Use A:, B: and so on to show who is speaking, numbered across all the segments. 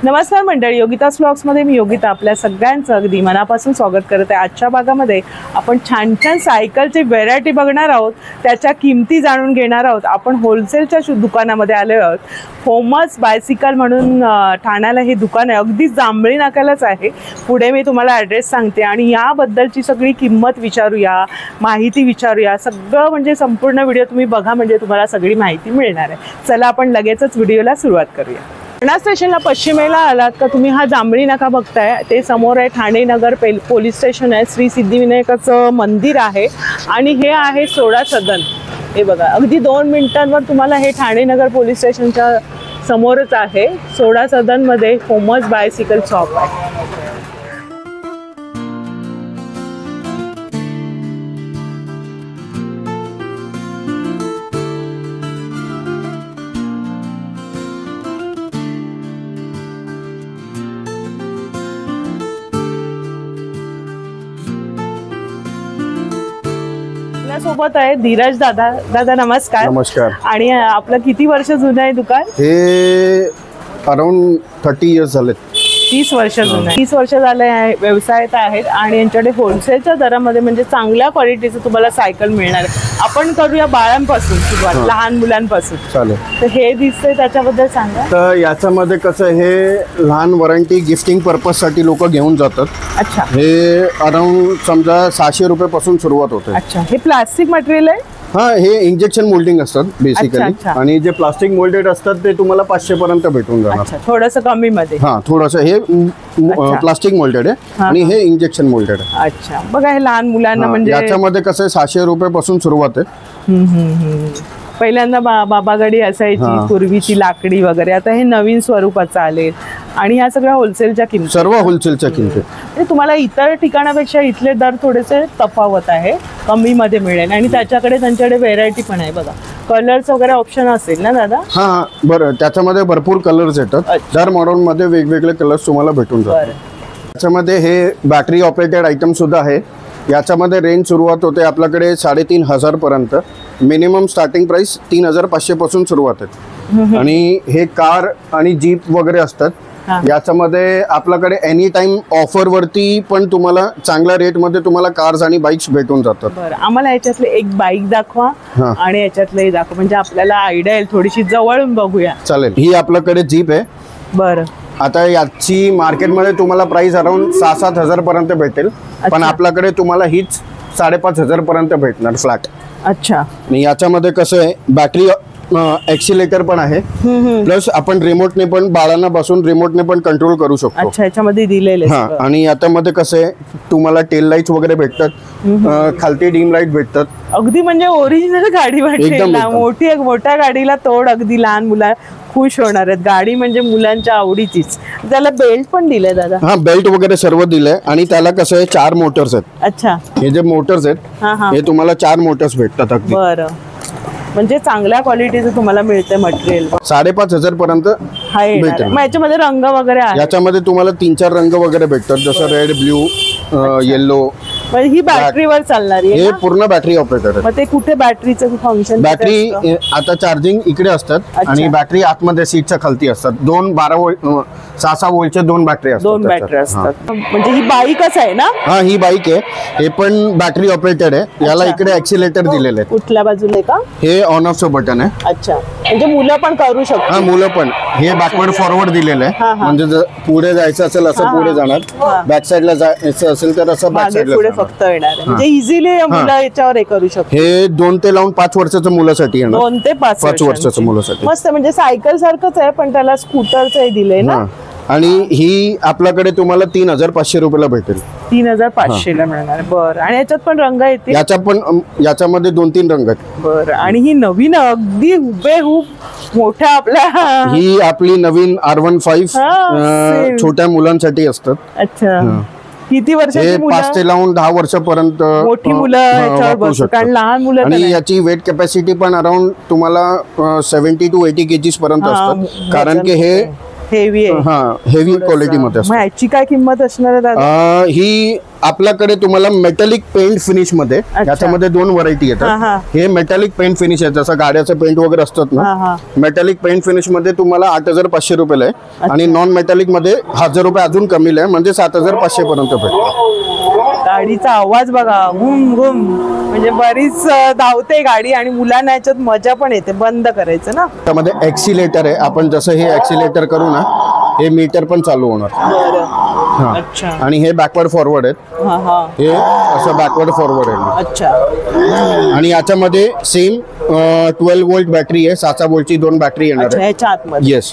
A: नमस्कार मंडळी, योगितास व्लॉग्समध्ये मी योगिता आपल्या सगळ्यांचं अगदी मनापासून स्वागत करते। आजच्या भागामध्ये आपण छान छान सायकलची व्हेरायटी बघणार आहोत, त्याच्या किमती जाणून घेणार आहोत। आपण होलसेलच्या दुकानामध्ये आलो आहोत। फोमस बायसिकल म्हणून ठाण्याला हे दुकान आहे, अगदी जांभळी नाक्यालाच आहे। पुढे मी तुम्हाला ॲड्रेस सांगते आणि याबद्दलची सगळी किंमत विचारूया, माहिती विचारूया। सगळं म्हणजे संपूर्ण व्हिडिओ तुम्ही बघा, म्हणजे तुम्हाला सगळी माहिती मिळणार आहे। चला आपण लगेचच व्हिडिओला सुरुवात करूया। ठाणा स्टेशनला पश्चिमेला आलात का तुम्ही हा जांभळी नाका बघताय, ते समोर आहे ठाणे नगर पोलीस स्टेशन आहे। श्री सिद्धिविनायकाचं मंदिर आहे आणि हे आहे सोडा सदन। हे बघा, अगदी 2 मिनिटांवर तुम्हाला हे ठाणे नगर पोलीस स्टेशनच्या समोरच आहे। सोडा सदनमध्ये फोमस बायसिकल शॉप आहे। सोबत आहे धीरज दादा। दादा नमस्कार।
B: नमस्कार।
A: आणि आपलं किती वर्ष जुनं आहे दुकान?
B: हे अराउंड 30 इयर्स झाले।
A: 30 वर्ष जुनं आहे। 30 वर्ष झाले व्यवसायात आहेत आणि यांच्याकडे होलसेलच्या दरामध्ये म्हणजे चांगल्या क्वालिटीचं तुम्हाला सायकल मिळणार आहे। आपण करूया बाळांपासून सुरुवात, लहान मुलांपासून। चालेल। तर हे दिसतंय त्याच्याबद्दल सांगा।
B: तर याच्यामध्ये कसं, हे लहान वॉरंटी गिफ्टिंग पर्पज साठी लोक घेऊन जातात।
A: अच्छा।
B: हे अराउंड समजा 600 रुपये पासून सुरुवात होते।
A: अच्छा, हे प्लास्टिक मटेरियल आहे?
B: हाँ, हे इंजेक्शन मोल्डिंग असतात बेसिकली, आणि जे प्लास्टिक मोल्डेड असतात ते तुम्हाला 500 पर्यंत भेटून जाणार।
A: थोडंसं कमी मध्ये।
B: हां, थोडंसं हे प्लास्टिक मोल्डेड आहे आणि हे इंजेक्शन मोल्डेड आहे।
A: अच्छा, बघा हे लहान मुलांना म्हणजे
B: याच्यामध्ये कसं आहे 600 रुपये पासून सुरुवात आहे।
A: पहिल्यांदा बाबागाडी असायची पूर्वीची लाकडी वगैरे, आता हे नवीन स्वरूपाचं आले आणि ह्या सगळ्या होलसेलच्या किमती,
B: सर्व होलसेलच्या किमती।
A: म्हणजे तुम्हाला इतर ठिकाणापेक्षा इथले दर थोडेसे तफावत आहे, कमी मध्ये मिळेल आणि त्यांच्याकडे व्हेरायटी पण आहे। बघा, कलर्स वगैरे ऑप्शन असेल ना दादा?
B: हां, बरं, त्याच्यामध्ये भरपूर कलर्स येतात। दर मॉडेल मध्ये वेगवेगळे कलर्स तुम्हाला भेटून जातात। त्याच्यामध्ये हे बॅटरी ऑपरेटेड आयटम सुद्धा आहे। याच्यामध्ये रेंज सुरुवात होते आपल्याकडे 3500 पर्यंत। मिनिमम स्टार्टिंग प्राइस 3500 पासून सुरुवात आहे। आणि हे कार आणि जीप वगैरे असतात। याच्यामध्ये आपल्याकडे एनी टाइम ऑफर वरती पण तुम्हाला चांगल्या रेट मध्ये तुम्हाला कार्स आणि बाइक्स भेटून जातात।
A: बरं, आम्हाला याच्यातले एक बाइक दाखवा आणि याच्यातले दाखवा, म्हणजे आपल्याला आयडिया येईल, थोडीशी जवळून बघूया।
B: चालेल। ही आपल्याकडे जीप आहे।
A: बरं,
B: आता याची मार्केटमध्ये तुम्हाला प्राइस अराउंड 6-7 हजार पर्यंत भेटेल, पण आपल्याकडे तुम्हाला हीच 5,500 पर्यंत भेटणार फ्लॅट।
A: अच्छा।
B: आणि याच्यामध्ये कसं आहे, बॅटरी एक्सिलेटर पण आहे, प्लस आपण रिमोटने पण बाळांना बसून रिमोटने पण कंट्रोल करू शकतो।
A: अच्छा, याच्यामध्ये दिलेले।
B: आणि याच्यामध्ये कसं आहे, तुम्हाला टेल लाईट्स वगैरे भेटतात, खालती डीम लाईट भेटतात।
A: अगदी म्हणजे ओरिजिनल गाडी वाटते। मोठ्या गाडीला तोड, अगदी लहान मुलं खुश होणार आहेत। गाडी म्हणजे मुलांच्या आवडीचीच। त्याला बेल्ट पण दिले दादा?
B: हा, बेल्ट वगैरे सर्व दिलंय आणि त्याला कसं आहे 4 मोटर्स आहेत। अच्छा, हे जे मोटर्स आहेत हे तुम्हाला 4 मोटर्स भेटतात अगदी।
A: बरं, म्हणजे चांगल्या क्वालिटीचं तुम्हाला मिळते मटेरियल।
B: 5,500 पर्यंत भेटेल।
A: मग याच्यामध्ये रंग वगैरे आहे?
B: याच्यामध्ये तुम्हाला 3-4 रंग वगैरे भेटतात, जसं रेड, ब्ल्यू, येलो।
A: ही बॅटरीवर चालणारी आहे?
B: हे पूर्ण बॅटरी ऑपरेटेड आहे।
A: मग ते कुठे बॅटरीचं फंक्शन?
B: बॅटरी आता चार्जिंग इकडे असतात आणि बॅटरी आतमध्ये सीटच्या खालती असतात। 6-6 वोल्टच्या 2 बॅटरी असतात।
A: 2 बॅटरी असतात। म्हणजे ही बाईकच आहे ना?
B: हा, ही बाईक आहे। हे पण बॅटरी ऑपरेटेड आहे। याला इकडे एक्सिलेटर दिलेले आहे।
A: कुठल्या बाजूला का?
B: हे ऑन ऑफचं बटन आहे।
A: अच्छा, म्हणजे मुलं पण करू शकतात?
B: हा, मुलं पण। हे बॅकवर्ड फॉरवर्ड दिलेलं आहे, म्हणजे जर पुढे जायचं असेल असं पुढे जाणार, बॅक साईडला जायचं असेल तर असं बॅक साईडला
A: फक्त येणार, म्हणजे इझिली मुलं याच्यावर हे करू शकतात।
B: हे 2 ते लावून 5 वर्षाच्या मुलासाठी येणार।
A: 2 ते 5
B: वर्षाच्या मुलासाठी
A: मस्त, म्हणजे सायकल सारखंच आहे पण त्याला स्कूटरचं दिलंय ना।
B: आणि ही आपल्याकडे तुम्हाला 3500 रुपयाला भेटेल।
A: 3500 ला मिळणार। बरं, आणि याच्यात पण रंग येतील?
B: याच्यामध्ये 2-3 रंग आहेत।
A: बरं, आणि ही नवीन अगदी हुबेहूब मोठ्या आपल्या,
B: ही आपली नवीन R15 छोट्या मुलांसाठी असतात।
A: अच्छा, किती वर्षाची मुलं?
B: 5 ते लावून 10 वर्षापर्यंत
A: मोठी मुलं याच्यावर बसू, कारण लहान मुलं।
B: आणि याची वेट कॅपॅसिटी पण अराउंड तुम्हाला 70 to 80 kgs पर्यंत असतात, कारण की हे
A: हेवी आहे.
B: हा हेवी क्वालिटी मध्ये
A: मग याची काय किंमत असणार आहे दादा?
B: ही आपल्याकडे तुम्हाला मेटॅलिक पेंट फिनिश मध्ये, याच्यामध्ये दोन व्हरायटी येतात. हे मेटॅलिक पेंट फिनिश आहे, जसं गाड्याचं पेंट वगैरे असतात ना. मेटॅलिक पेंट फिनिश मध्ये तुम्हाला 8,500 रुपयाला आहे आणि नॉन मेटॅलिक मध्ये 1,000 रुपये अजून कमी आहे, म्हणजे 7,500 पर्यंत भेटतो.
A: गाडीचा आवाज बघा, घुम घुम, म्हणजे बरीच धावते गाडी आणि मुलांना याच्यात मजा पण येते. बंद करायचं ना.
B: त्यामध्ये एक्सिलेटर आहे, आपण जसं हे एक्सिलेटर करू ना, हे मीटर पण चालू होणार.
A: अच्छा.
B: आणि हे बॅकवर्ड फॉरवर्ड आहेत. हे असं बॅकवर्ड फॉरवर्ड आहे.
A: अच्छा.
B: आणि याच्यामध्ये सेम 12 वोल्ट बॅटरी आहे, 6 वोल्टची 2 बॅटरी येणार आहे
A: ह्याच्या आतमध्ये.
B: येस.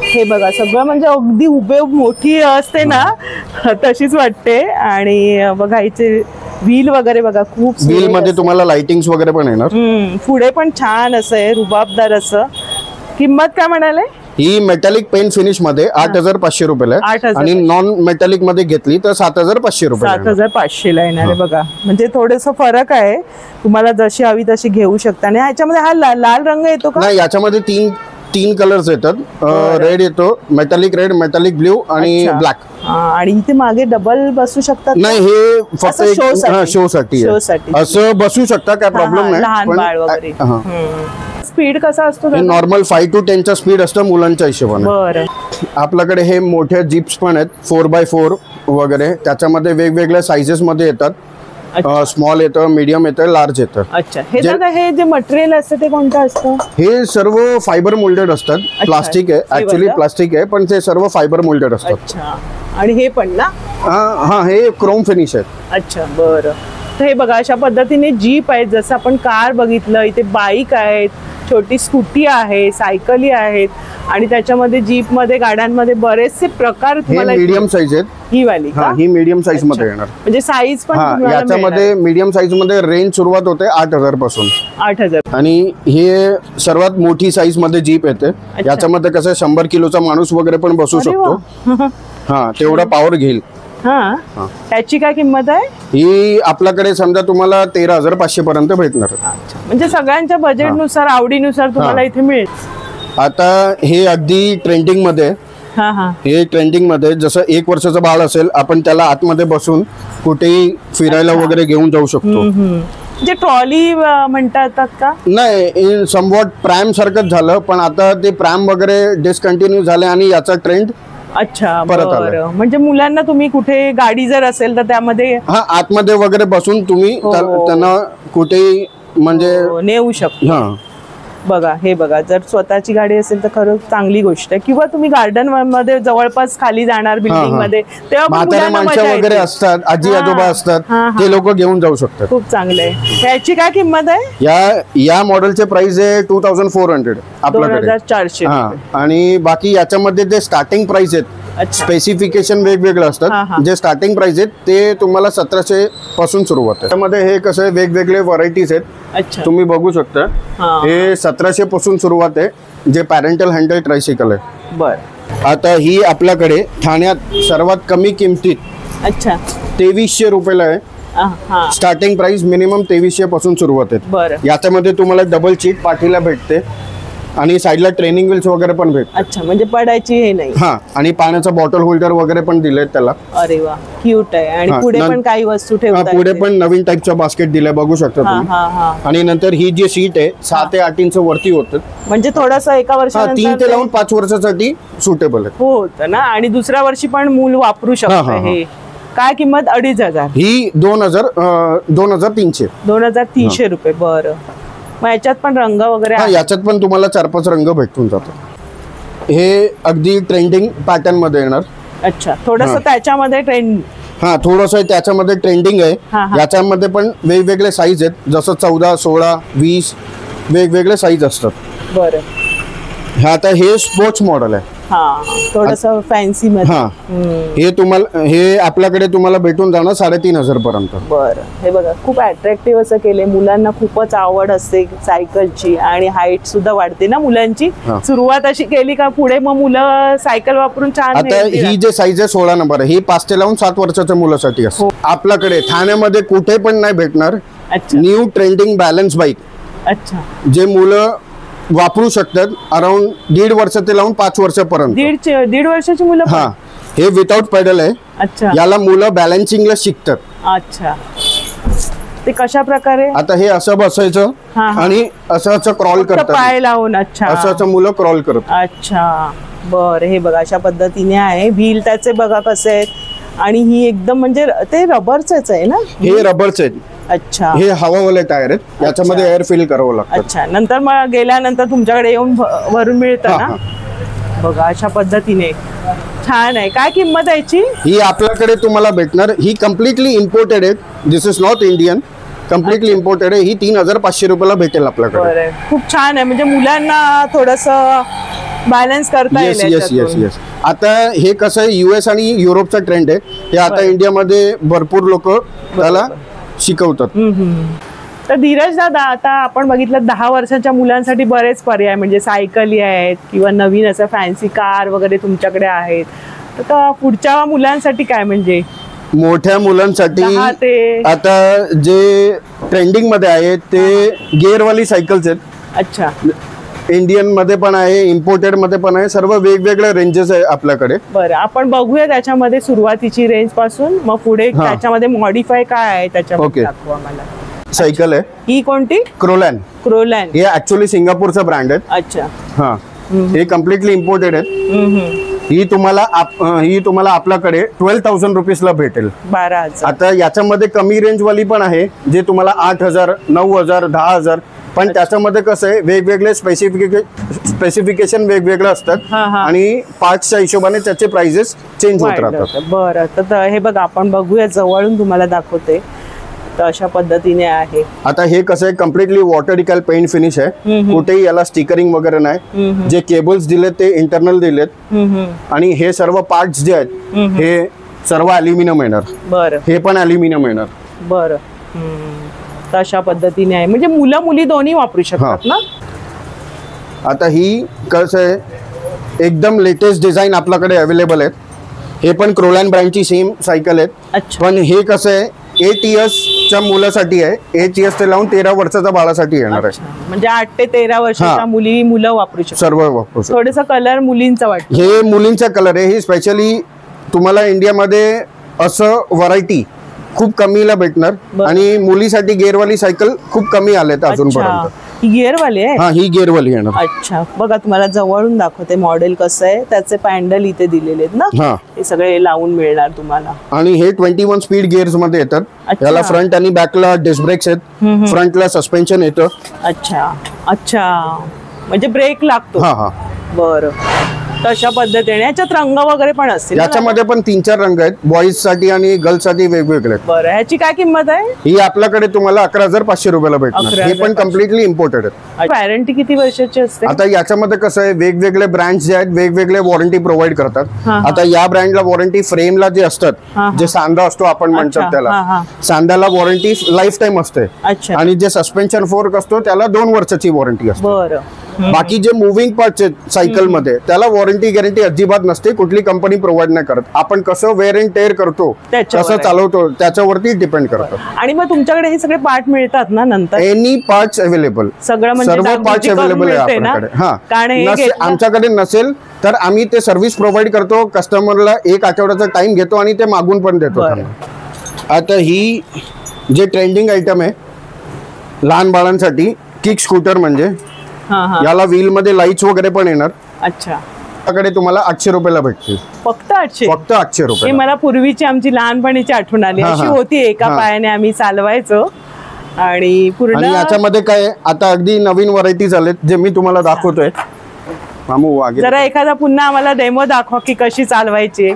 A: हे बघा सगळं म्हणजे अगदी हुबेहूब मोठी असते ना तशीच वाटते. आणि बघा इथे व्हील वगैरे बघा, खूप
B: व्हील मध्ये तुम्हाला लाइटिंग्स वगैरे पण येणार.
A: पुढे पण छान असं आहे, रुबाबदार असं. किंमत काय म्हणाले?
B: ही मेटॅलिक पेंट फिनिश मध्ये 8,500 रुपयाला आहे
A: 8,000.
B: आणि नॉन मेटॅलिक मध्ये घेतली तर 7,500 रुपये.
A: 7,500 ला येणार आहे बघा. म्हणजे थोडस फरक आहे, तुम्हाला जशी हवी तशी घेऊ शकता. आणि ह्याच्यामध्ये हा लाल रंग येतो का?
B: नाही, याच्यामध्ये तीन कलर्स येतात. रेड येतो, मेटॅलिक रेड, मेटॅलिक ब्ल्यू आणि ब्लॅक.
A: आणि इथे मागे डबल बसू शकतात?
B: नाही, हे फक्त शो साठी असं बसू शकता, काय प्रॉब्लेम नाही.
A: लहान बाळ वगैरे. स्पीड कसा असतो?
B: नॉर्मल 5 to 10 चा स्पीड असतं मुलांच्या हिशोबाने.
A: बरं.
B: आपल्याकडे हे मोठे जीप्स पण आहेत, 4x4 वगैरे. त्याच्यामध्ये वेगवेगळ्या साइजेस मध्ये येतात. स्मॉल येतं, मीडियम येतं, लार्ज येतं.
A: अच्छा. हे दादा हे जे मटेरियल असतं ते कोणतं असतं?
B: हे सर्व फायबर मोल्डेड असतात. प्लास्टिक आहे, ऍक्च्युली प्लास्टिक आहे, पण ते सर्व फायबर मोल्डेड असतात.
A: अच्छा. आणि हे पण ना?
B: हा, हे क्रोम फिनिश आहे.
A: अच्छा, बरं. तर हे बघा अशा पद्धतीने जीप आहेत, जसं आपण कार बघितलं, इथे बाईक आहेत, छोटी स्कूटी आहे, सायकली आहेत आणि त्याच्यामध्ये जीप मध्ये, गाड्यांमध्ये बरेचसे प्रकार तुम्हाला.
B: मीडियम साईज आहेत
A: ही वाली का?
B: ही मीडियम साईज मध्ये येणार.
A: म्हणजे साईज पण
B: याच्यामध्ये मीडियम साईज मध्ये रेंज सुरुवात होते 8,000 पासून.
A: 8,000.
B: आणि हे सर्वात मोठी साईज मध्ये जीप येते. याच्यामध्ये कसं 100 किलोचा माणूस वगैरे पण बसू शकतो. हा, तेवढा पॉवर घेईल.
A: त्याची काय किंमत आहे?
B: ही आपल्याकडे समजा तुम्हाला 13,500 पर्यंत भेटणार.
A: म्हणजे सगळ्यांच्या बजेटनुसार, आवडीनुसार तुम्हाला इथे मिळेल.
B: आता हे अगदी ट्रेंडिंग मध्ये. हे ट्रेंडिंग मध्ये, जसं 1 वर्षाचं बाळ असेल, आपण त्याला आतमध्ये बसून कुठेही फिरायला वगैरे घेऊन जाऊ शकतो.
A: म्हणजे ट्रॉली म्हणतात का?
B: नाही, समवॉट प्रॅम सारखंच झालं, पण आता ते प्रॅम वगैरे डिस्कंटिन्यू झाले आणि याचा ट्रेंड.
A: अच्छा, बरं. म्हणजे मुलांना तुम्ही कुठे गाडी जर असेल तर त्यामध्ये
B: आतमध्ये वगैरे बसून तुम्ही त्यांना कुठेही म्हणजे
A: नेऊ शकता. बघा, हे बघा, जर स्वतःची गाडी असेल तर खरंच चांगली गोष्ट आहे. किंवा तुम्ही गार्डन मध्ये जवळपास खाली जाणार बिल्डिंग मध्ये, तेव्हा
B: म्हातारे माणसं वगैरे असतात, आजी आजोबा असतात, ते लोक घेऊन जाऊ शकतात.
A: खूप चांगलं आहे. याची काय किंमत आहे?
B: या मॉडेलचे प्राइस आहे 2,400 आपल्याकडे.
A: 2,400.
B: आणि बाकी याच्यामध्ये जे स्टार्टिंग प्राइस आहेत, स्पेसिफिकेशन वेगवेगळं असतात. जे स्टार्टिंग प्राइस आहेत ते तुम्हाला 1,700 पासून सुरुवात आहे. त्यामध्ये हे कसं वेगवेगळे व्हरायटीज आहेत, तुम्ही बघू शकता. हे 1,700 पासून सुरुवात आहे, जे पॅरेंटल हँडल ट्रायसिकल आहे.
A: बरं.
B: आता ही आपल्याकडे ठाण्यात सर्वात कमी किमतीत 2,300 रुपयाला आहे. स्टार्टिंग प्राइस मिनिमम 2,300 पासून सुरुवात आहे. याच्यामध्ये तुम्हाला डबल सीट पाठीला भेटते आणि साईडला ट्रेनिंग व्हील्स वगैरे पण भेटतात.
A: अच्छा, म्हणजे पडायची हे नाही.
B: आणि पाण्याचा बॉटल होल्डर वगैरे पण दिले त्याला.
A: अरे वा, क्यूट आहे. आणि पुढे पण काही वस्तू ठेवता.
B: पुढे पण नवीन टाइपचा बास्केट दिलाय, बघू शकता तुम्ही. आणि नंतर ही जी सीट आहे 6 ते 8 इंच वरती होतं, म्हणजे
A: थोडंसं एका वर्षानंतर
B: 3 ते लावून 5 वर्षासाठी सुटेबल आहे.
A: होतं ना. आणि दुसऱ्या वर्षी पण मूल वापरू शकतं. हे काय किंमत? 2,500. ही
B: 2,300.
A: 2,300 रुपये. बरं. मग याच्यात पण रंग वगैरे?
B: याच्यात पण तुम्हाला 4-5 रंग भेटून जातात. हे अगदी ट्रेंडिंग पॅटर्न मध्ये येणार.
A: अच्छा, थोडंसं त्याच्यामध्ये ट्रेंड.
B: थोडंसं त्याच्यामध्ये ट्रेंडिंग आहे. याच्यामध्ये पण वेगवेगळे साईज आहेत, जसं 14, 16, 20 वेगवेगळे साईज असतात.
A: बरं.
B: आता हे स्पोर्ट्स मॉडेल आहे.
A: थोडंसं फॅन्सी मध्ये.
B: हे आपल्याकडे तुम्हाला भेटून जाणार 3,500 पर्यंत.
A: बरं. हे बघा, खूप अट्रॅक्टिव्ह असं केलंय. मुलांना खूपच आवड असते सायकलची आणि हाईट सुद्धा वाढते ना मुलांची. सुरुवात अशी केली का पुढे मग मुलं सायकल वापरून छान.
B: आता ही जे साईज आहे 16 नंबर आहे, ही 5 ते लावून 7 वर्षाच्या मुलासाठी असते. आपल्याकडे ठाण्यामध्ये कुठे पण नाही भेटणार न्यू ट्रेंडिंग बॅलन्स बाईक.
A: अच्छा.
B: जे मुलं वापरू शकतात अराउंड 1.5 वर्ष ते लावून 5 वर्षापर्यंत.
A: दीड वर्षाची मुलं पण?
B: हा, हे विदाउट पेडल आहे.
A: अच्छा.
B: याला मुलं बॅलन्सिंगला शिकतात.
A: अच्छा, ते कशा प्रकारे?
B: आता हे असं बसायचं आणि असं क्रॉल करतात,
A: पाय लावून. अच्छा,
B: असं मुलं क्रॉल करतात.
A: अच्छा, बर. हे बघा अशा पद्धतीने आहे. व्हील त्याचे बघा कसे आहेत. आणि ही एकदम म्हणजे ते रबरचेच आहे ना?
B: हे रबरचे आहेत.
A: अच्छा,
B: हे हवावाले टायर आहेत, याच्यामध्ये एअर फिल करावं लागतं.
A: अच्छा, नंतर मग गेल्यानंतर तुमच्याकडे येऊन भरून मिळतं ना? बघा अशा पद्धतीने छान आहे. काय किंमत आहे याची?
B: ही आपल्याकडे तुम्हाला भेटणार, ही कम्प्लिटली इम्पोर्टेड आहे. This is not Indian, completely imported आहे. ही 3,500 रुपयाला भेटेल आपल्याकडे.
A: खूप छान आहे. म्हणजे मुलांना थोडस बॅलन्स करता येईल.
B: Yes yes yes. आता हे कसं आहे, US आणि युरोपचा ट्रेंड आहे. हे आता इंडियामध्ये भरपूर लोक त्याला शिकवतात.
A: तर धीरज दादा, आता आपण बघितलं 10 वर्षाच्या मुलांसाठी बरेच पर्याय, म्हणजे सायकली आहेत किंवा नवीन असं फॅन्सी कार वगैरे तुमच्याकडे आहेत. तर पुढच्या मुलांसाठी काय, म्हणजे
B: मोठ्या मुलांसाठी आता जे ट्रेंडिंग मध्ये आहे ते गिअरवाली सायकल्स आहेत.
A: अच्छा,
B: इंडियन मध्ये पण आहे, इम्पोर्टेड मध्ये पण आहे, सर्व वेगवेगळे रेंजेस आहे आपल्याकडे.
A: बरं, आपण बघूया त्याच्यामध्ये सुरुवातीची रेंज पासून मग पुढे त्याच्यामध्ये मॉडिफाय काय आहे त्याच्यामध्ये दाखवा मला.
B: सायकल आहे ही
A: कोणती?
B: क्रोलॅन.
A: क्रोलॅन
B: हे ऍक्च्युअली सिंगापूरचा ब्रँड आहे.
A: अच्छा.
B: हा, हे कम्प्लिटली इम्पोर्टेड आहे. ही तुम्हाला आपल्याकडे 12,000 रुपीजला भेटेल.
A: 12,000.
B: आता याच्यामध्ये कमी रेंज वाली पण आहे, जे तुम्हाला 8,000, 9,000, 10,000. पण त्याच्यामध्ये कसं आहे, वेगवेगळे स्पेसिफिकेशन वेगवेगळे असतात आणि पार्ट्सच्या हिशोबाने त्याचे प्राइसेस चेंज होत राहतात.
A: बरं, तर हे बघा आपण बघूया, जवळून तुम्हाला दाखवते. तर अशा पद्धतीने आहे.
B: आता हे कसं आहे, कम्प्लिटली वॉटर डिकॅल पेंट फिनिश आहे. कुठेही याला स्टिकरिंग वगैरे नाही. जे केबल्स दिलेत ते इंटरनल दिलेत आणि हे सर्व पार्ट्स जे आहेत हे सर्व अल्युमिनियम येणार.
A: बरं, हे
B: पण अल्युमिनियम येणार.
A: बरं. तर अशा पद्धतीने आहे, म्हणजे मुलं मुली दोन्ही वापरू शकतात ना?
B: आता ही कसं आहे, एकदम लेटेस्ट डिझाईन आपल्याकडे अवेलेबल आहेत. हे पण क्रोलॅन ब्रँडची सेम सायकल आहेत. पण हे कसं आहे, 8 इयर्सच्या मुलासाठी आहे. 8 इयर्स ते लावून 13 वर्षाच्या बाळासाठी येणार आहे.
A: म्हणजे 8 ते 13 वर्षाच्या मुलं वापरू शकतात.
B: सर्व वापरू शकतात.
A: थोडासा कलर मुलींचा वाटतो.
B: हे मुलींचा कलर आहे. ही स्पेशली तुम्हाला इंडियामध्ये असं व्हरायटी खूप कमीला भेटणार आणि मुलीसाठी गिअरवाली सायकल खूप कमी आल्यात अजूनपर्यंत.
A: ही गिअरवाली आहे?
B: हा, ही गिअरवाली आहे ना.
A: अच्छा, बघा तुम्हाला जवळून दाखवते मॉडेल कसं आहे. त्याचे पॅन्डल इथे दिलेले आहेत ना, हे सगळे लावून मिळणार तुम्हाला.
B: आणि हे 21 स्पीड गिअर्स मध्ये येतात. याला फ्रंट आणि बॅकला डिस्क ब्रेक्स आहेत, फ्रंटला सस्पेन्शन येतं.
A: अच्छा अच्छा, म्हणजे ब्रेक लागतो.
B: हा हा.
A: बरं, तशा पद्धतीने याच्यात रंग वगैरे पण असतील?
B: याच्यामध्ये पण 3-4 रंग आहेत, बॉईज साठी आणि गर्ल्स साठी वेगवेगळे.
A: बरं, ह्याची काय किंमत आहे?
B: ही आपल्याकडे तुम्हाला 11,500 रुपयाला भेटणार. हे पण कम्प्लिटली इम्पोर्टेड आहे.
A: वॉरंटी किती वर्षाची असते?
B: आता याच्यामध्ये कसं आहे, वेगवेगळे ब्रँड्स जे आहेत वेगवेगळे वॉरंटी प्रोव्हाइड करतात. आता या ब्रँडला वॉरंटी फ्रेमला जे असतात, जे सांधा असतो आपण म्हणतात त्याला, सांध्याला वॉरंटी लाईफ टाईम असते. आणि जे सस्पेन्शन फोर्क असतो त्याला 2 वर्षाची वॉरंटी असते.
A: बरं.
B: बाकी जे मुव्हिंग पार्ट्स आहेत सायकल मध्ये त्याला वॉरंटी गॅरंटी अजिबात नसते, कुठली कंपनी प्रोव्हाइड नाही करत. आपण कसं वेअर अँड टेअर करतो, कसं चालवतो त्याच्यावरती डिपेंड करतं.
A: आणि मग तुमच्याकडे हे सगळे पार्ट मिळतात ना नंतर?
B: एनी पार्ट्स अवेलेबल,
A: सर्व
B: पार्ट्स अवेलेबल आहे आपल्याकडे. हा, आमच्याकडे नसेल तर आम्ही ते सर्व्हिस प्रोव्हाइड करतो. कस्टमरला 1 आठवड्याचा टाइम घेतो आणि ते मागून पण देतो. आता ही जे ट्रेंडिंग आयटम आहे लहान बाळांसाठी, किक स्कूटर, म्हणजे याला व्हील मध्ये लाईट्स वगैरे पण येणार.
A: अच्छा.
B: आपल्याकडे तुम्हाला 800 रुपयाला भेटते.
A: फक्त 800?
B: फक्त 800 रुपये.
A: मला पूर्वीची आमची लहानपणीची आठवण आली. अशी होती, एका पायाने आम्ही चालवायचो आणि पूर्ण.
B: आणि याच्यामध्ये काय, आता अगदी नवीन व्हरायटी झालेत जे मी तुम्हाला दाखवतोय.
A: जरा एखादा पुन्हा आम्हाला डेमो दाखवा की कशी चालवायची,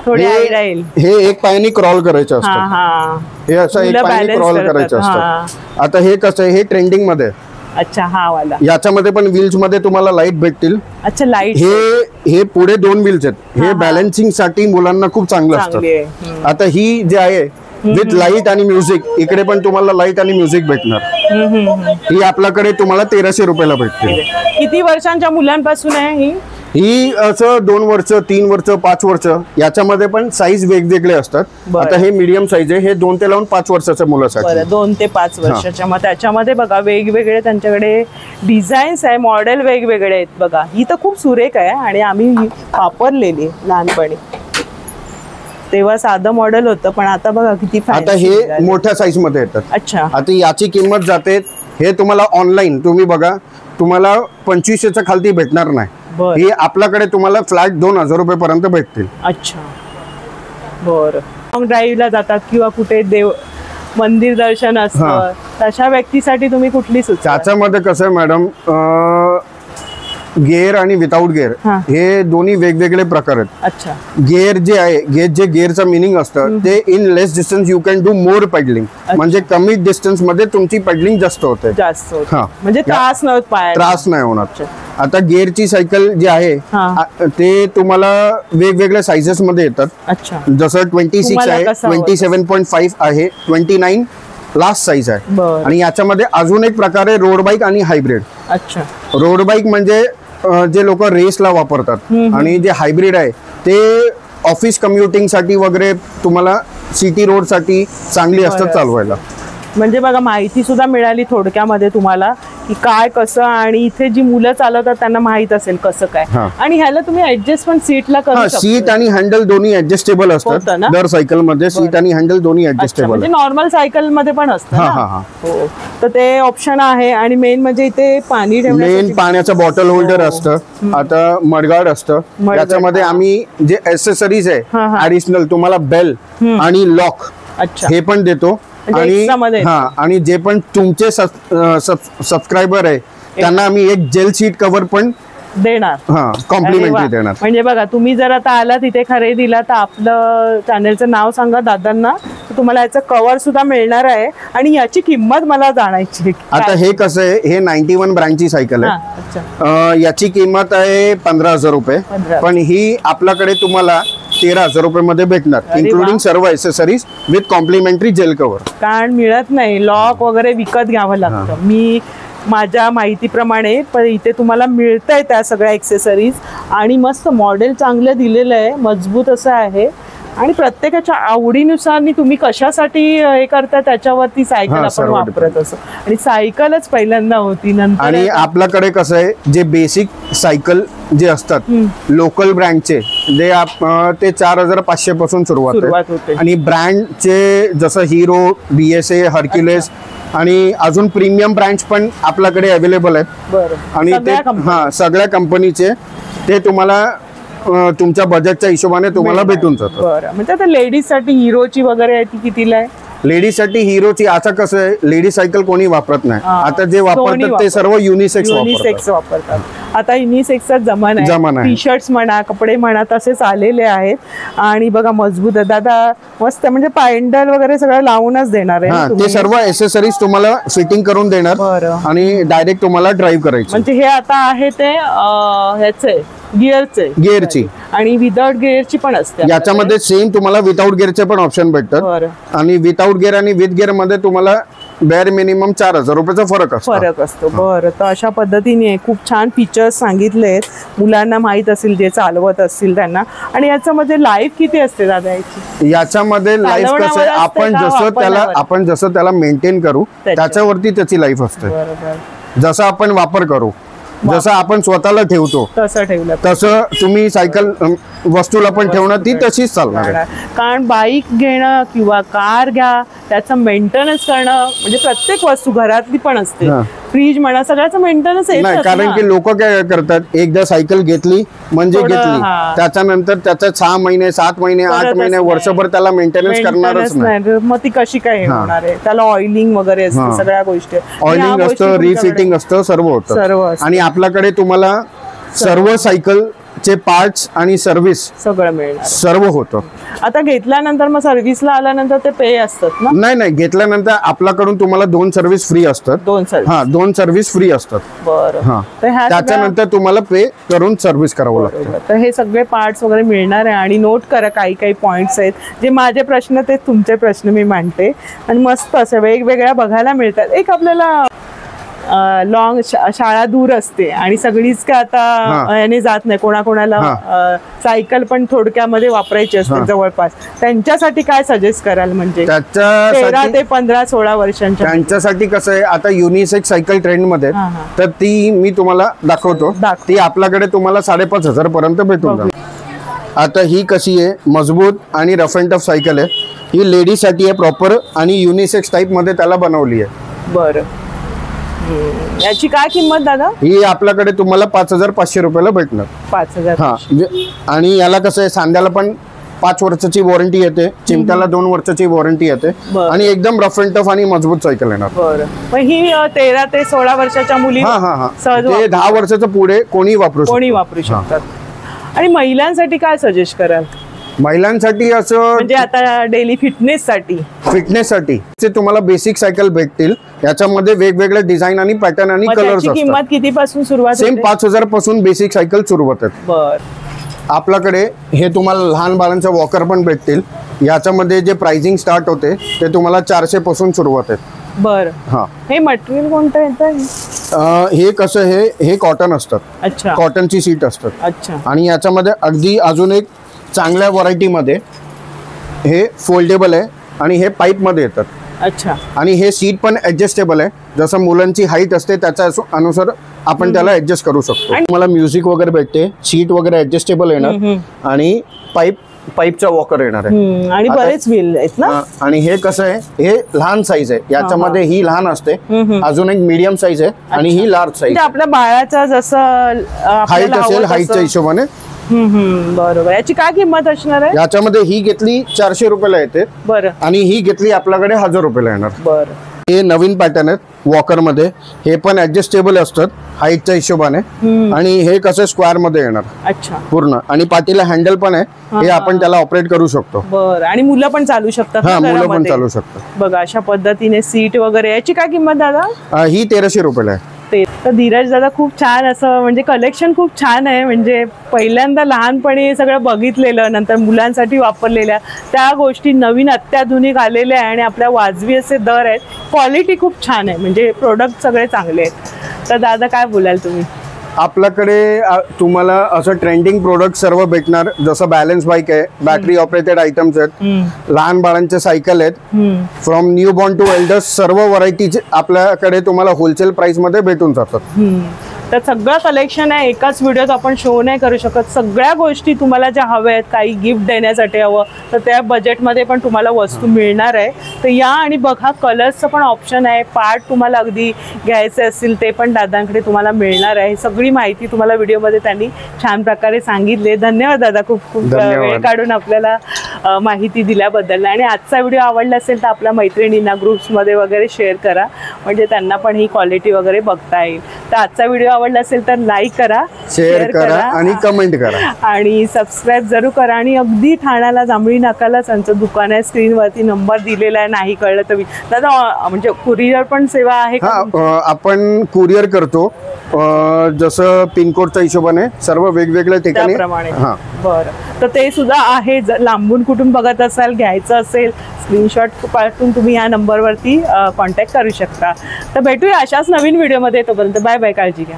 A: थोडी आयडिया येईल.
B: हे एक पायाने क्रॉल करायचं असतं. हे असं एक पायाने क्रॉल करायचं असतं. आता हे कसं आहे, हे ट्रेंडिंग मध्ये.
A: अच्छा, हा वाला.
B: याच्यामध्ये पण व्हील्स मध्ये तुम्हाला लाईट भेटतील.
A: अच्छा, लाईट.
B: हे पुढे 2 व्हील्स आहेत. हे बॅलन्सिंग साठी मुलांना खूप चांगलं असतं. आता ही जे आहे विथ लाईट आणि म्युझिक, इकडे पण तुम्हाला लाईट आणि म्युझिक भेटणार. ही आपल्याकडे तुम्हाला 1300 रुपयाला भेटते.
A: किती वर्षांच्या मुलांपासून आहे ही?
B: ही असं 2 वर्ष 3 वर्ष 5 वर्ष याच्यामध्ये पण साईज वेगवेगळे असतात. आता हे मीडियम साईज आहे, हे 2 ते लावून 5 वर्षाच्या मुलासाठी.
A: 2 ते 5 वर्षाच्या. मग त्याच्यामध्ये बघा वेगवेगळे त्यांच्याकडे डिझाईन्स आहे, मॉडेल वेगवेगळे आहेत बघा. ही तर खूप सुरेख आहे आणि आम्ही वापरलेली लहानपणी. तेव्हा साधं मॉडेल होतं पण आता बघा किती.
B: आता हे मोठ्या साईज मध्ये येतात.
A: अच्छा.
B: आता याची किंमत जाते, हे तुम्हाला ऑनलाईन तुम्ही बघा तुम्हाला 2500च्या खालती भेटणार नाही. ही आपल्याकडे तुम्हाला फ्लॅट 2000 रुपये पर्यंत भेटतील.
A: अच्छा बरं. लॉंग ड्राईव्हला जातात किंवा कुठे देव मंदिर दर्शन असतं तशा व्यक्तीसाठी तुम्ही कुठली सुचवा?
B: त्याच्यामध्ये कसं आहे मॅडम, गिअर आणि विदाउट गिअर हे दोन्ही वेगवेगळे प्रकार आहेत.
A: अच्छा.
B: गिअर जे आहे, गिअरचं मिनिंग असतं ते in less distance you can do more pedalling, म्हणजे कमी डिस्टन्स मध्ये तुमची पेडलिंग जास्त होते.
A: म्हणजे त्रास
B: नाही होणार. आता गिअरची सायकल जी आहे ते तुम्हाला वेगवेगळ्या साइजेस मध्ये येतात.
A: अच्छा.
B: जसं 26 आहे, 27.5 आहे, 29 लास्ट साईज आहे. आणि याच्यामध्ये अजून एक प्रकार आहे रोड बाईक आणि हायब्रिड.
A: अच्छा.
B: रोड बाईक म्हणजे जे लोक रेसला वापरतात आणि जे हायब्रिड आहे ते ऑफिस कम्युटिंग साठी वगैरे तुम्हाला सिटी रोड साठी चांगली असतात चालवायला.
A: म्हणजे बघा माहिती सुद्धा मिळाली थोडक्यामध्ये तुम्हाला की काय कसं, आणि इथे जी मुलं चालवतात त्यांना माहित असेल कसं काय. आणि ह्याला तुम्ही ऍडजस्ट पण सीटला करू शकता.
B: सीट आणि हँडल दोन्ही ऍडजस्टेबल असतात. दर सायकल मध्ये सीट आणि हँडल दोन्ही ऍडजस्टेबल.
A: म्हणजे नॉर्मल सायकल मध्ये पण असतं. तर ते ऑप्शन आहे. आणि मेन म्हणजे इथे पाणी
B: मेन पाण्याचं बॉटल होल्डर असतं. आता मडगार्ड असतं. याच्यामध्ये आम्ही जे ऍक्सेसरीज आहे ऍडिशनल तुम्हाला बेल आणि लॉक हे पण देतो. आणि जे पण तुमचे सबस्क्रायबर आहे त्यांना आम्ही एक जेल सीट कव्हर पण
A: देणार.
B: कॉम्प्लिमेंटरी देणार.
A: म्हणजे बघा तुम्ही जर आता आला तिथे खरेदीला तर आपलं चॅनलचं नाव सांगा दादांना, तुम्हाला याचं कव्हर सुद्धा मिळणार आहे. आणि याची किंमत मला जाणायची.
B: आता हे कसं आहे, हे 91 ब्रँडची सायकल आहे. याची किंमत आहे 15,000 रुपये, पण ही आपल्याकडे तुम्हाला 13,000 रुपये मध्ये भेटणार, इन्क्लुडिंग सर्व accessories with complimentary gel cover.
A: कारण मिळत नाही, लॉक वगैरे विकत घ्यावं लागतं. मी माझ्या माहितीप्रमाणे पण इथे तुम्हाला मिळतंय त्या सगळ्या ऍक्सेसरीज. आणि मस्त मॉडेल चांगलं दिलेलं आहे, मजबूत असं आहे. आणि प्रत्येकाच्या आवडीनुसार तुम्ही कशासाठी हे करता त्याच्यावरती सायकल आपण वापरत असतो. आणि सायकलच पहिल्यांदा होती, नंतर.
B: आणि आपल्याकडे कसं आहे, जे बेसिक सायकल जे असतात लोकल ब्रँडचे ते 4,500 पासून सुरुवात होते. आणि ब्रँडचे जसं हिरो, BSA, हर्क्युलेस आणि अजून प्रीमियम ब्रँड्स पण आपल्याकडे अवेलेबल आहेत. आणि ते सगळ्या कंपनीचे ते तुम्हाला तुमच्या बजेटच्या हिशोबाने तुम्हाला भेटून जातं.
A: बरं. म्हणजे आता लेडीज साठी हिरोची वगैरे आहे ती कितीला आहे?
B: लेडीज साठी हिरोची आता कसं आहे, लेडीज सायकल कोणी वापरत नाही. आता जे वापरतात ते सर्व युनिसेक्स
A: वापरतात. आता युनिसेक्सचा जमाना आहे. टी शर्ट्स म्हणा, कपडे म्हणा तसेच आलेले आहेत. आणि बघा मजबूत आहे दादा, मस्त. म्हणजे पॅन्डल वगैरे सगळं लावूनच देणार आहे.
B: ते सर्व ऍक्सेसरीज तुम्हाला फिटिंग करून देणार आणि डायरेक्ट तुम्हाला ड्राईव्ह करायचं.
A: म्हणजे हे आता आहे ते ह्याचे गिअरची आणि विदाउट गिअरची पण असते.
B: याच्यामध्ये सेम तुम्हाला विदाउट गिअरचे पण ऑप्शन भेटतात. आणि विदाउट गिअर आणि विथ गिअर मध्ये तुम्हाला बेअर मिनिमम 4,000 रुपयाचा फरक असतो.
A: बरं. तर अशा पद्धतीने खूप छान फीचर्स सांगितलेत, मुलांना माहित असेल जे चालवत असतील त्यांना. आणि याच्यामध्ये लाईफ किती असते दादा याची?
B: याच्यामध्ये लाईफ कसं आहे, आपण जसं त्याला मेंटेन करू त्याच्यावरती त्याची लाईफ असते. जसं आपण वापर करू, जसं आपण स्वतःला ठेवतो तसं तुम्ही सायकल वस्तूला पण ठेवणं ती तशीच चालणार आहे.
A: कारण बाईक घेणं किंवा कार घ्या त्याचं मेंटेनन्स करणं म्हणजे प्रत्येक वस्तू घरातली पण असते, फ्रीज म्हणा, सगळ्याचं मेंटेनन्स
B: नाही. कारण की लोक काय करतात, एकदा सायकल घेतली म्हणजे घेतली, त्याच्यानंतर त्याचं 6 महिने 7 महिने 8 महिने वर्षभर त्याला मेंटेनन्स करणारच नाही.
A: मग ती कशी काय होणार आहे? त्याला ऑइलिंग वगैरे असतं, सगळ्या गोष्टी,
B: ऑइलिंग असतं, रिफिटिंग असतं, सर्व होतं. आणि आपल्याकडे तुम्हाला सर्व सायकल चे पार्ट्स आणि सर्व्हिस
A: सगळं मिळणार,
B: सर्व होतं.
A: आता घेतल्यानंतर मग सर्व्हिसला आल्यानंतर ते पे असतात ना?
B: नाही, घेतल्यानंतर आपल्याकडून तुम्हाला 2 सर्व्हिस फ्री असतात. 2 सर्व्हिस फ्री असतात.
A: बरं.
B: त्याच्यानंतर तुम्हाला पे करून सर्व्हिस करावं लागतं.
A: तर हे सगळे पार्ट्स वगैरे मिळणार आहे. आणि नोट करा, काही पॉइंट्स आहेत जे माझे प्रश्न ते तुमचे प्रश्न मी मांडते. आणि मस्त असं वेगवेगळ्या बघायला मिळतात. एक आपल्याला लॉंग शाळा दूर असते आणि सगळीच काय आता याने जात नाही, कोणाकोणाला सायकल पण थोडक्यामध्ये वापरायची असते जवळपास, त्यांच्यासाठी काय सजेस्ट कराल? म्हणजे 13 ते 15-16 वर्षांच्या
B: त्यांच्यासाठी कसं आहे, आता युनिसेक्स सायकल ट्रेंड मध्ये तर ती मी तुम्हाला दाखवतो. ती आपल्याकडे तुम्हाला 5,500 पर्यंत भेटून जाईल. आता ही कशी आहे, मजबूत आणि रफ अँड टफ सायकल आहे. ही लेडीज साठी आहे प्रॉपर आणि युनिसेक्स टाइप मध्ये त्याला बनवली आहे.
A: बरं, याची काय किंमत दादा?
B: ही आपल्याकडे तुम्हाला 5,500 रुपयाला भेटणार.
A: 5,000.
B: हा, आणि याला कसं आहे, सांध्याला पण 5 वर्षाची वॉरंटी येते, चिमट्याला 2 वर्षाची वॉरंटी येते आणि एकदम रफ अँड टफ आणि मजबूत सायकल येणार.
A: बरं, मग ही 13 ते 16 वर्षाच्या मुली
B: ते 10 वर्षाचं पुढे कोणी वापरू
A: शकतात. आणि महिलांसाठी काय सजेस्ट कराल?
B: महिलांसाठी असं
A: म्हणजे आता डेली फिटनेससाठी
B: तुम्हाला बेसिक सायकल भेटतील. याच्यामध्ये वेगवेगळे डिझाईन आणि पॅटर्न आणि कलर्स असतात.
A: किंमत किती पासून सुरुवात?
B: सेम 5,000 पासून बेसिक सायकल सुरुवात आहे.
A: बर,
B: आपल्याकडे हे तुम्हाला लहान बाळांचे वॉकर पण भेटतील. याच्यामध्ये जे प्राइसिंग स्टार्ट होते ते तुम्हाला 400 पासून सुरुवात आहे.
A: बर, हा, हे मटेरियल कोणतं येतं?
B: हे कसं, हे कॉटन असतात.
A: अच्छा,
B: कॉटनची सीट असतात.
A: अच्छा,
B: आणि याच्यामध्ये अगदी अजून एक चांगल्या व्हरायटी मध्ये हे फोल्डेबल आहे आणि हे पाईप मध्ये येतात.
A: अच्छा,
B: आणि हे सीट पण ऍडजस्टेबल आहे. जसं मुलांची हाईट असते त्याच्या अनुसार आपण त्याला ऍडजस्ट करू शकतो. मला म्युझिक वगैरे भेटते, सीट वगैरे ऍडजस्टेबल येणार आणि पाईपचा वॉकर येणार आहे.
A: आणि बरेच व्हील आहेत ना.
B: आणि हे कसं आहे, हे लहान साईज आहे. याच्यामध्ये ही लहान असते, अजून एक मीडियम साईज आहे आणि ही लार्ज साईज.
A: आपल्या बाळाचा जसं
B: हाईट असेल, हाईटच्या हिशोबाने.
A: बरोबर, याची काय किंमत असणार आहे?
B: याच्यामध्ये ही घेतली 400 रुपयाला येते.
A: बरं,
B: आणि ही घेतली आपल्याकडे 1,000 रुपयाला येणार.
A: बरं,
B: हे नवीन पॅटर्न आहेत वॉकर मध्ये. हे पण ऍडजस्टेबल असतात हाईटच्या हिशोबाने आणि हे कसं स्क्वेअर मध्ये येणार.
A: अच्छा,
B: पूर्ण. आणि पाठीला हँडल पण आहे, हे आपण त्याला ऑपरेट करू शकतो.
A: बरं, आणि मुलं पण चालू शकतात?
B: हा, मुलं पण चालू शकतात.
A: बघा, अशा पद्धतीने सीट वगैरे. याची काय किंमत दादा?
B: ही 1,300 रुपयाला आहे.
A: तर धीरज दादा खूप छान असं म्हणजे कलेक्शन खूप छान आहे. म्हणजे पहिल्यांदा लहानपणी सगळं बघितलेलं, नंतर मुलांसाठी वापरलेल्या त्या गोष्टी नवीन अत्याधुनिक आलेल्या आहे आणि आपल्या वाजवी असे दर आहेत. क्वालिटी खूप छान आहे, म्हणजे प्रोडक्ट सगळे चांगले आहेत. तर दादा काय बोलाल तुम्ही?
B: आपल्याकडे तुम्हाला असं ट्रेंडिंग प्रोडक्ट सर्व भेटणार. जसं बॅलन्स बाईक आहे, बॅटरी ऑपरेटेड आयटम्स आहेत, लहान बाळांचे सायकल आहेत, from new born to elders सर्व व्हरायटीज आपल्याकडे तुम्हाला होलसेल प्राइस मध्ये भेटून जातात.
A: तर सगळं कलेक्शन आहे, एकाच व्हिडिओत आपण शो नाही करू शकत. सगळ्या गोष्टी तुम्हाला ज्या हव्या आहेत, काही गिफ्ट देण्यासाठी हवं तर त्या बजेटमध्ये पण तुम्हाला वस्तू मिळणार आहे. तर या आणि बघा, कलर्सचं पण ऑप्शन आहे. पार्ट तुम्हाला अगदी घ्यायचे असतील ते पण दादांकडे तुम्हाला मिळणार आहे. सगळी माहिती तुम्हाला व्हिडिओमध्ये त्यांनी छान प्रकारे सांगितले. धन्यवाद दादा, खूप खूप वेळ काढून आपल्याला माहिती दिल्याबद्दल. आणि आजचा व्हिडिओ आवडला असेल तर आपल्या मैत्रिणींना ग्रुप्समध्ये वगैरे शेअर करा, म्हणजे त्यांना पण ही क्वालिटी वगैरे बघता येईल. तर आजचा व्हिडिओ आवडला असेल तर लाईक करा, शेअर करा आणि कमेंट करा आणि सबस्क्राईब जरूर करा. आणि अगदी ठाण्याला जांभळी नाकाला त्यांचं दुकान आहे. स्क्रीनवरती नंबर दिलेला आहे, नाही कळलं तर दादा म्हणजे कुरिअर पण सेवा आहे का?
B: आपण कुरिअर करतो, जसं पिनकोडच्या हिशोबाने सर्व वेगवेगळ्या ठिकाणी.
A: बरं, तर ते सुद्धा आहे. लांबून कुठून बघत असाल, घ्यायचं असेल, स्क्रीनशॉट पाठवून तुम्ही या नंबरवरती कॉन्टॅक्ट करू शकता. तर भेटूया अशाच नवीन व्हिडिओमध्ये. तोपर्यंत बाय बाय, काळजी घ्या.